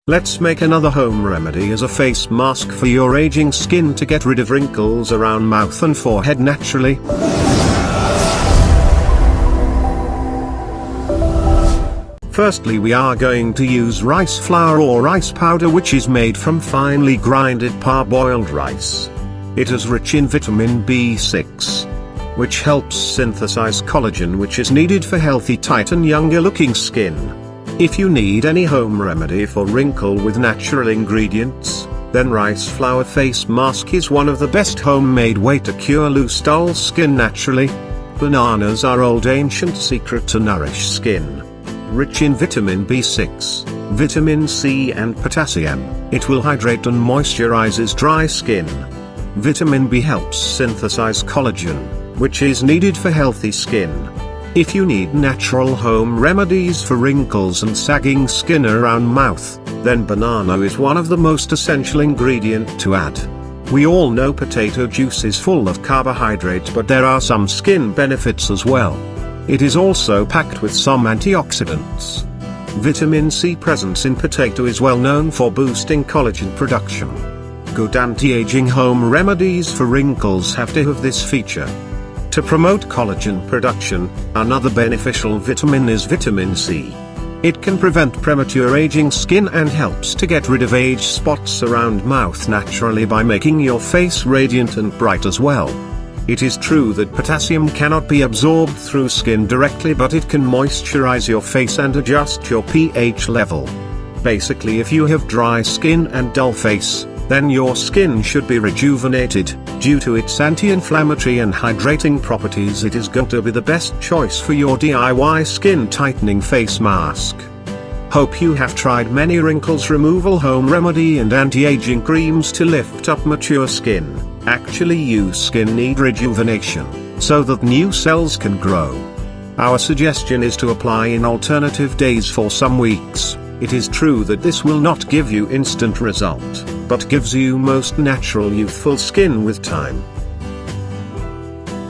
Let's make another home remedy as a face mask for your aging skin to get rid of wrinkles around mouth and forehead naturally. Firstly, we are going to use rice flour or rice powder, which is made from finely grinded parboiled rice. It is rich in vitamin B6, which helps synthesize collagen, which is needed for healthy, tight and younger looking skin. If you need any home remedy for wrinkle with natural ingredients, then rice flour face mask is one of the best homemade way to cure loose, dull skin naturally. Bananas are old ancient secret to nourish skin. Rich in vitamin B6, vitamin C and potassium, it will hydrate and moisturizes dry skin. Vitamin B helps synthesize collagen, which is needed for healthy skin. If you need natural home remedies for wrinkles and sagging skin around mouth, then banana is one of the most essential ingredient to add. We all know potato juice is full of carbohydrates, but there are some skin benefits as well. It is also packed with some antioxidants. Vitamin C presence in potato is well known for boosting collagen production. Good anti-aging home remedies for wrinkles have to have this feature. To promote collagen production, another beneficial vitamin is vitamin C. It can prevent premature aging skin and helps to get rid of age spots around mouth naturally by making your face radiant and bright as well. It is true that potassium cannot be absorbed through skin directly, but it can moisturize your face and adjust your pH level. Basically, if you have dry skin and dull face, then your skin should be rejuvenated. Due to its anti-inflammatory and hydrating properties, it is going to be the best choice for your DIY skin tightening face mask. Hope you have tried many wrinkles removal home remedy and anti-aging creams to lift up mature skin. Actually, your skin need rejuvenation, so that new cells can grow. Our suggestion is to apply in alternative days for some weeks. It is true that this will not give you instant result, but gives you most natural youthful skin with time.